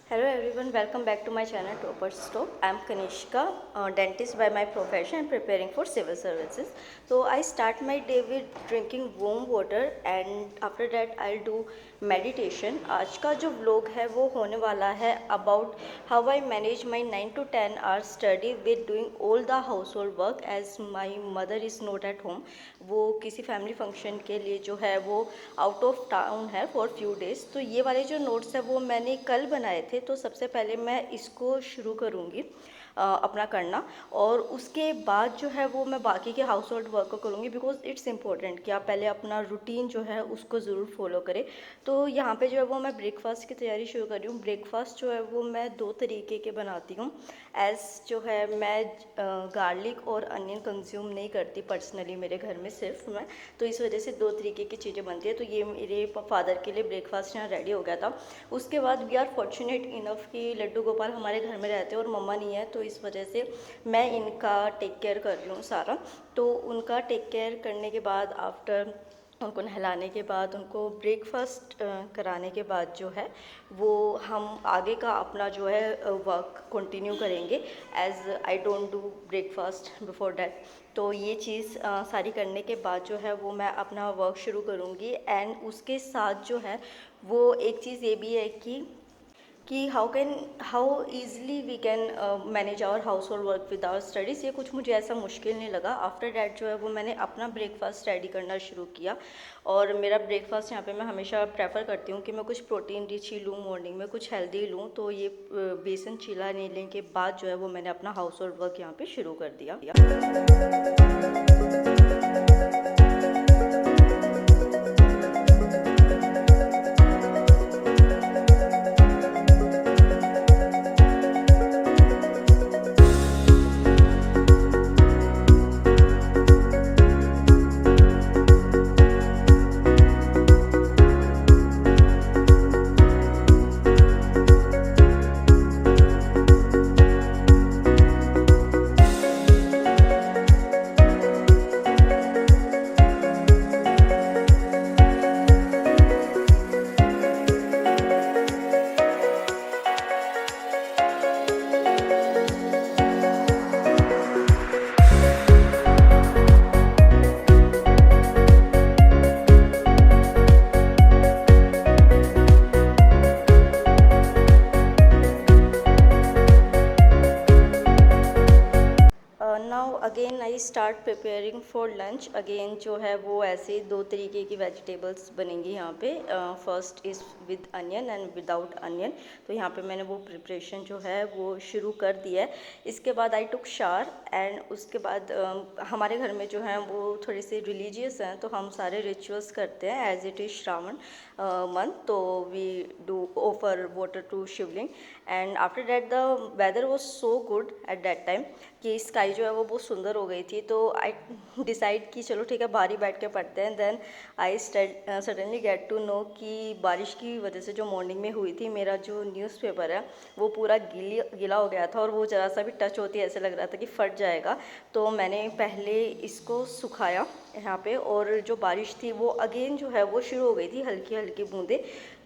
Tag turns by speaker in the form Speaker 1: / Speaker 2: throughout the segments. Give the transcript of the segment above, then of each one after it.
Speaker 1: Hello everyone, welcome back to my channel Topper Stop. I am Kanishka, dentist by my profession and preparing for civil services. So I start my day with drinking warm water and after that I'll do meditation. आज का जो vlog है वो होने वाला है about how I manage my 9 to 10 hours study with doing all the household work as my mother is not at home. वो किसी family function के लिए जो है वो out of town है for few days. तो ये वाले जो notes है वो मैंने कल बनाए थे। तो सबसे पहले मैं इसको शुरू करूँगी अपना करना और उसके बाद जो है वो मैं बाकी के हाउस होल्ड वर्क को करूँगी बिकॉज इट्स इम्पॉर्टेंट कि आप पहले अपना रूटीन जो है उसको ज़रूर फॉलो करें। तो यहाँ पे जो है वो मैं ब्रेकफास्ट की तैयारी शुरू कर रही हूँ। ब्रेकफास्ट जो है वो मैं 2 तरीके के बनाती हूँ। एज़ जो है मैं गार्लिक और अनियन कंज्यूम नहीं करती पर्सनली, मेरे घर में सिर्फ मैं, तो इस वजह से 2 तरीके की चीज़ें बनती है। तो ये मेरे फादर के लिए ब्रेकफास्ट यहाँ रेडी हो गया था। उसके बाद वी आर फॉर्चुनेट इनफ कि लड्डू गोपाल हमारे घर में रहते हैं और मम्मा नहीं है, तो इस वजह से मैं इनका टेक केयर कर रही हूँ सारा। तो उनका टेक केयर करने के बाद आफ्टर उनको नहलाने के बाद उनको ब्रेकफास्ट कराने के बाद जो है वो हम आगे का अपना जो है वर्क कंटिन्यू करेंगे as I don't do breakfast before that. तो ये चीज़ सारी करने के बाद जो है वो मैं अपना वर्क शुरू करूँगी। एंड उसके साथ जो है वो एक चीज़ ये भी है कि how easily we can manage our household work with our studies. ये कुछ मुझे ऐसा मुश्किल नहीं लगा। आफ्टर डैट जो है वो मैंने अपना ब्रेकफास्ट रेडी करना शुरू किया और मेरा ब्रेकफास्ट यहाँ पे मैं हमेशा प्रेफर करती हूँ कि मैं कुछ प्रोटीन रिच ही लूँ, मॉर्निंग में कुछ हेल्दी लूँ। तो ये बेसन चीला लेने के बाद जो है वो मैंने अपना हाउस होल्ड वर्क यहाँ पे शुरू कर दिया। Now again I start preparing for lunch. Again जो है वो ऐसे 2 तरीके की वेजिटेबल्स बनेंगी यहाँ पे। First is with onion and without onion. तो यहाँ पे मैंने वो प्रिपरेशन जो है वो शुरू कर दिया है। इसके बाद आई टुक शावर एंड उसके बाद हमारे घर में जो है वो थोड़ी सी रिलीजियस हैं, तो हम सारे रिचुअल्स करते हैं as it is Shravan month. तो we do offer water to Shivling and after that the weather was so good at that time कि स्काई जो है वो बहुत सुंदर हो गई थी। तो आई डिसाइड कि चलो ठीक है बाहर ही बैठ के पढ़ते हैं। Then I suddenly get to know कि बारिश की वजह से जो मॉर्निंग में हुई थी, मेरा जो न्यूज़पेपर है वो पूरा गीला हो गया था और वो ज़रा सा भी टच होती ऐसे लग रहा था कि फट जाएगा। तो मैंने पहले इसको सुखाया यहाँ पे और जो बारिश थी वो अगेन जो है वो शुरू हो गई थी, हल्की हल्की बूंदें।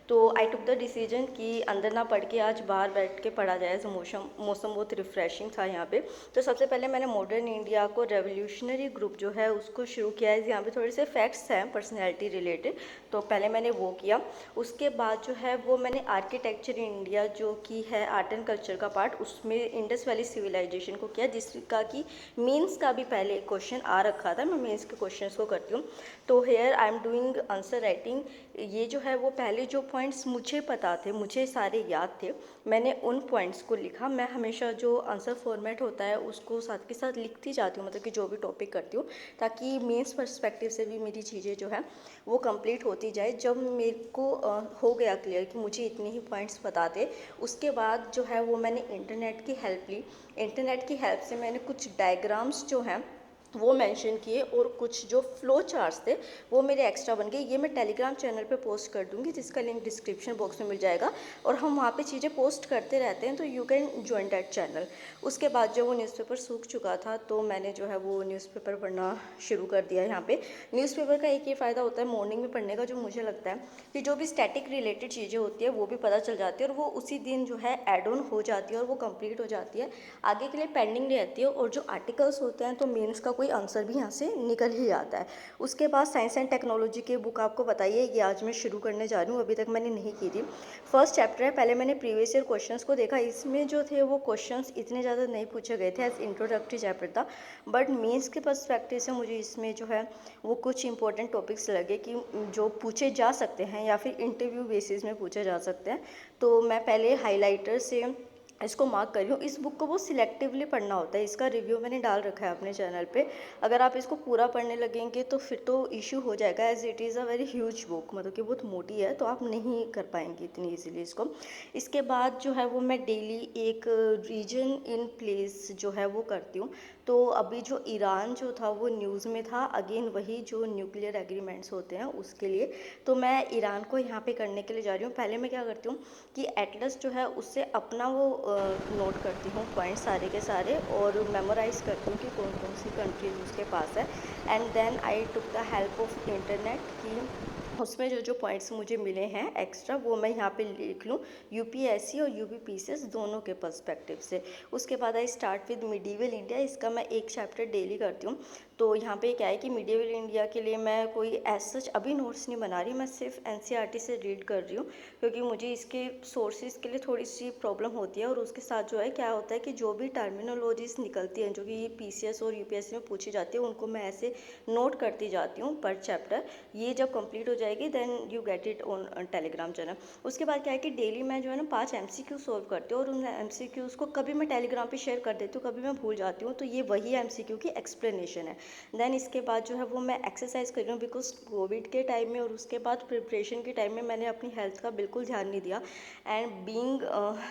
Speaker 1: तो आई टुक द डिसीजन कि अंदर ना पढ़ के आज बाहर बैठ के पढ़ा जाए। तो मौसम बहुत रिफ़्रेशिंग था यहाँ पे। तो सबसे पहले मैंने मॉडर्न इंडिया को रेवोल्यूशनरी ग्रुप जो है उसको शुरू किया है। यहाँ पे थोड़े से फैक्ट्स हैं पर्सनैलिटी रिलेटेड, तो पहले मैंने वो किया। उसके बाद जो है वो मैंने आर्किटेक्चर इन इंडिया जो कि है आर्ट एंड कल्चर का पार्ट, उसमें इंडस वैली सिविलाइजेशन को किया, जिसका कि मीन्स का भी पहले एक क्वेश्चन आ रखा था। मैं मीन्स के क्वेश्चन को करती हूँ। तो here I am doing answer writing. ये जो है वो पहले जो पॉइंट्स मुझे पता थे, मुझे सारे याद थे, मैंने उन पॉइंट्स को लिखा। मैं हमेशा जो आंसर फॉर्मेट होता है उसको साथ के साथ लिखती जाती हूँ, मतलब कि जो भी टॉपिक करती हूँ, ताकि मेंस पर्सपेक्टिव से भी मेरी चीज़ें जो है वो कंप्लीट होती जाए। जब मेरे को हो गया क्लियर कि मुझे इतने ही पॉइंट्स पता थे, उसके बाद जो है वो मैंने इंटरनेट की हेल्प ली। इंटरनेट की हेल्प से मैंने कुछ डायग्राम्स जो हैं वो मेंशन किए, और कुछ जो फ्लो चार्ट्स थे वो मेरे एक्स्ट्रा बन गए। ये मैं टेलीग्राम चैनल पे पोस्ट कर दूँगी, जिसका लिंक डिस्क्रिप्शन बॉक्स में मिल जाएगा, और हम वहाँ पे चीज़ें पोस्ट करते रहते हैं, तो you can join that channel. उसके बाद जब वो न्यूज़पेपर सूख चुका था तो मैंने जो है वो न्यूज़पेपर पढ़ना शुरू कर दिया। यहाँ पे न्यूज़पेपर का एक ये फ़ायदा होता है मॉर्निंग में पढ़ने का, जो मुझे लगता है कि जो भी स्टैटिक रिलेटेड चीज़ें होती है वो भी पता चल जाती है, और वो उसी दिन जो है एड ऑन हो जाती है और वो कंप्लीट हो जाती है, आगे के लिए पेंडिंग रहती है। और जो आर्टिकल्स होते हैं तो मेंस का कोई आंसर भी यहाँ से निकल ही आता है। उसके बाद साइंस एंड टेक्नोलॉजी की बुक आपको बताइए, ये आज मैं शुरू करने जा रही हूँ, अभी तक मैंने नहीं की थी। फर्स्ट चैप्टर है, पहले मैंने प्रीवियस ईयर क्वेश्चंस को देखा, इसमें जो थे वो क्वेश्चंस इतने ज़्यादा नहीं पूछे गए थे, एज इंट्रोडक्टरी चैप्टर था। बट मेंस के पर्सपेक्टिव से मुझे इसमें जो है वो कुछ इंपॉर्टेंट टॉपिक्स लगे कि जो पूछे जा सकते हैं या फिर इंटरव्यू बेसिस में पूछे जा सकते हैं। तो मैं पहले हाईलाइटर से इसको मार्क कर रही हूँ। इस बुक को बहुत सिलेक्टिवली पढ़ना होता है, इसका रिव्यू मैंने डाल रखा है अपने चैनल पे। अगर आप इसको पूरा पढ़ने लगेंगे तो फिर तो इशू हो जाएगा, as it is a very huge book, मतलब कि बहुत मोटी है, तो आप नहीं कर पाएंगे इतनी ईजिली इसको। इसके बाद जो है वो मैं डेली एक रीजन इन प्लेस जो है वो करती हूँ। तो अभी जो ईरान जो था वो न्यूज़ में था, अगेन वही जो न्यूक्लियर एग्रीमेंट्स होते हैं उसके लिए। तो मैं ईरान को यहाँ पे करने के लिए जा रही हूँ। पहले मैं क्या करती हूँ कि एटलस जो है उससे अपना वो नोट करती हूँ पॉइंट सारे के सारे, और मेमोराइज करती हूँ कि कौन कौन सी कंट्रीज उसके पास है। And then I took the help of internet कि उसमें जो जो पॉइंट्स मुझे मिले हैं एक्स्ट्रा वो मैं यहाँ पे लिख लूँ, यूपीएससी और यूपीपीसीएस दोनों के पर्सपेक्टिव से। उसके बाद आई स्टार्ट विद मिडीवल इंडिया, इसका मैं एक चैप्टर डेली करती हूँ। तो यहाँ पे क्या है कि मिडीवल इंडिया के लिए मैं कोई एज सच अभी नोट्स नहीं बना रही, मैं सिर्फ एनसीईआरटी से रीड कर रही हूँ, क्योंकि मुझे इसके सोर्सेज के लिए थोड़ी सी प्रॉब्लम होती है। और उसके साथ जो है क्या होता है कि जो भी टर्मिनोलॉजीज निकलती हैं जो कि पीसीएस और यूपीएससी में पूछी जाती है, उनको मैं ऐसे नोट करती जाती हूँ पर चैप्टर। ये जब कंप्लीट हो जाएगी then you get it on Telegram channel. उसके बाद क्या है कि डेली मैं जो है ना 5 एमसीक्यू सॉल्व करती हूँ, और उन एमसीक्यूज़ को कभी मैं टेलीग्राम पे शेयर कर देती हूँ, कभी मैं भूल जाती हूँ, तो ये वही एमसीक्यू की एक्सप्लेनेशन है। देन इसके बाद जो है वो मैं एक्सरसाइज कर रही हूँ, बिकॉज कोविड के टाइम में और उसके बाद प्रिपरेशन के टाइम में मैंने अपनी हेल्थ का बिल्कुल ध्यान नहीं दिया। And being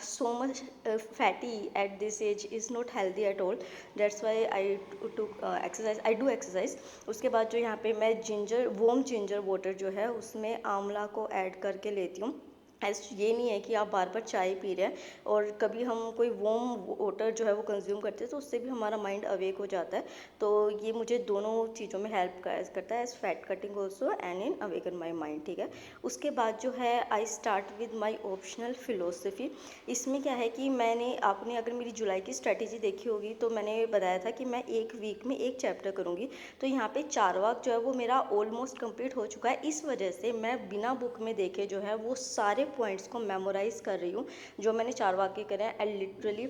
Speaker 1: so much fatty at this age is not healthy at all, that's why I to exercise, I do exercise. उसके बाद जो यहाँ पे मैं जिंजर वॉर्म जिंजर वाटर जो है उसमें आंवला को ऐड करके लेती हूँ। ऐसा ये नहीं है कि आप बार बार चाय पी रहे हैं, और कभी हम कोई वार्म वाटर जो है वो कंज्यूम करते हैं तो उससे भी हमारा माइंड अवेक हो जाता है। तो ये मुझे दोनों चीज़ों में हेल्प करता है, as fat cutting also and in awaken my mind, ठीक है। उसके बाद जो है I start with my optional philosophy. इसमें क्या है कि मैंने आपने अगर मेरी जुलाई की स्ट्रेटेजी देखी होगी तो मैंने बताया था कि मैं एक वीक में एक चैप्टर करूँगी। तो यहाँ पे चारवाक जो है वो मेरा ऑलमोस्ट कंप्लीट हो चुका है। इस वजह से मैं बिना बुक में देखे जो है वो सारे पॉइंट्स को मेमोराइज कर रही हूँ जो मैंने चारवाक के करे हैं। एंड लिटरली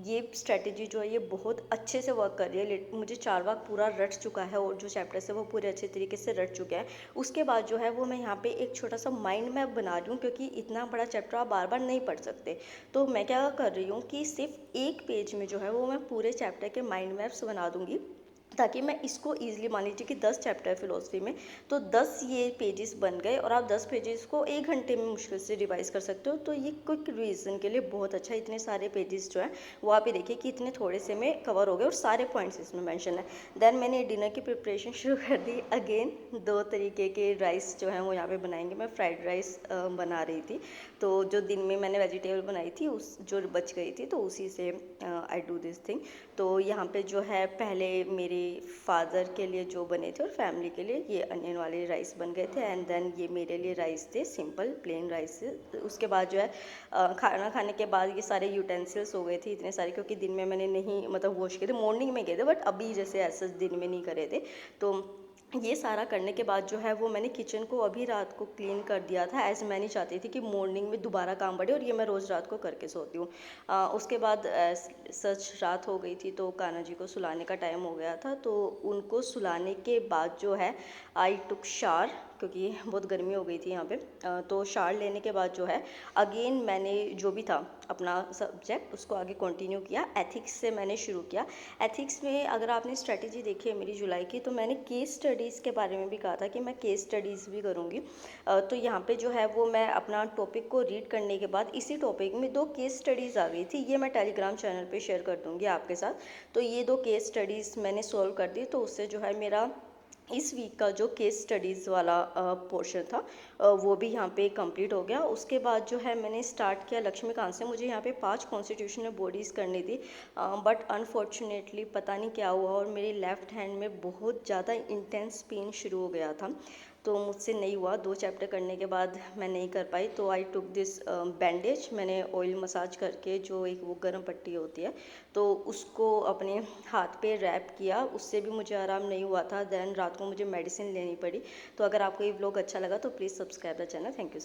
Speaker 1: ये स्ट्रेटेजी जो है ये बहुत अच्छे से वर्क कर रही है। मुझे चारवाक पूरा रट चुका है, और जो चैप्टर्स है वो पूरे अच्छे तरीके से रट चुके हैं। उसके बाद जो है वो मैं यहाँ पे एक छोटा सा माइंड मैप बना रही हूँ, क्योंकि इतना बड़ा चैप्टर आप बार बार नहीं पढ़ सकते। तो मैं क्या कर रही हूँ कि सिर्फ एक पेज में जो है वो मैं पूरे चैप्टर के माइंड मैप्स बना दूँगी, ताकि मैं इसको ईजिली, मान लीजिए कि 10 चैप्टर है फिलोसफी में, तो 10 ये पेजेस बन गए, और आप 10 पेजेस को 1 घंटे में मुश्किल से रिवाइज कर सकते हो। तो ये क्विक रिवीजन के लिए बहुत अच्छा है। इतने सारे पेजेस जो हैं वो आप ये देखिए कि इतने थोड़े से में कवर हो गए, और सारे पॉइंट्स इसमें मेंशन है। देन मैंने डिनर की प्रिपरेशन शुरू कर दी। अगेन 2 तरीके के राइस जो हैं वो यहाँ पे बनाएंगे। मैं फ्राइड राइस बना रही थी, तो जो दिन में मैंने वेजिटेबल बनाई थी उस जो बच गई थी तो उसी से आई डू दिस थिंग। तो यहाँ पे जो है पहले मेरे फादर के लिए जो बने थे और फैमिली के लिए ये अनियन वाले राइस बन गए थे, एंड देन ये मेरे लिए राइस थे, सिंपल प्लेन राइस। उसके बाद जो है खाना खाने के बाद ये सारे यूटेंसिल्स हो गए थे इतने सारे, क्योंकि दिन में मैंने नहीं मतलब वॉश किए थे, मॉर्निंग में गए थे, बट अभी जैसे ऐसा दिन में नहीं करे थे। तो ये सारा करने के बाद जो है वो मैंने किचन को अभी रात को क्लीन कर दिया था, ऐसे मैं नहीं चाहती थी कि मॉर्निंग में दोबारा काम बढ़े, और ये मैं रोज़ रात को करके सोती हूँ। उसके बाद सच रात हो गई थी तो कान्हा जी को सुलाने का टाइम हो गया था, तो उनको सुलाने के बाद जो है आई टुक शावर। क्योंकि बहुत गर्मी हो गई थी यहाँ पे। तो शावर लेने के बाद जो है अगेन मैंने जो भी था अपना सब्जेक्ट उसको आगे कंटिन्यू किया। एथिक्स से मैंने शुरू किया। एथिक्स में अगर आपने स्ट्रेटजी देखी है मेरी जुलाई की, तो मैंने केस स्टडीज़ के बारे में भी कहा था कि मैं केस स्टडीज़ भी करूँगी। तो यहाँ पे जो है वो मैं अपना टॉपिक को रीड करने के बाद इसी टॉपिक में 2 केस स्टडीज़ आ गई थी। ये मैं टेलीग्राम चैनल पे शेयर कर दूँगी आपके साथ। तो ये 2 केस स्टडीज़ मैंने सॉल्व कर दी, तो उससे जो है मेरा इस वीक का जो केस स्टडीज़ वाला पोर्शन था वो भी यहाँ पे कंप्लीट हो गया। उसके बाद जो है मैंने स्टार्ट किया लक्ष्मीकांत से। मुझे यहाँ पे 5 कॉन्स्टिट्यूशनल बॉडीज़ करनी थी, बट अनफॉर्चुनेटली पता नहीं क्या हुआ और मेरी लेफ़्ट हैंड में बहुत ज़्यादा इंटेंस पेन शुरू हो गया था, तो मुझसे नहीं हुआ। 2 चैप्टर करने के बाद मैं नहीं कर पाई। तो आई टुक दिस बैंडेज। मैंने ऑयल मसाज करके जो एक वो गर्म पट्टी होती है तो उसको अपने हाथ पे रैप किया, उससे भी मुझे आराम नहीं हुआ था। देन रात को मुझे मेडिसिन लेनी पड़ी। तो अगर आपको ये व्लॉग अच्छा लगा तो please subscribe the channel. Thank you so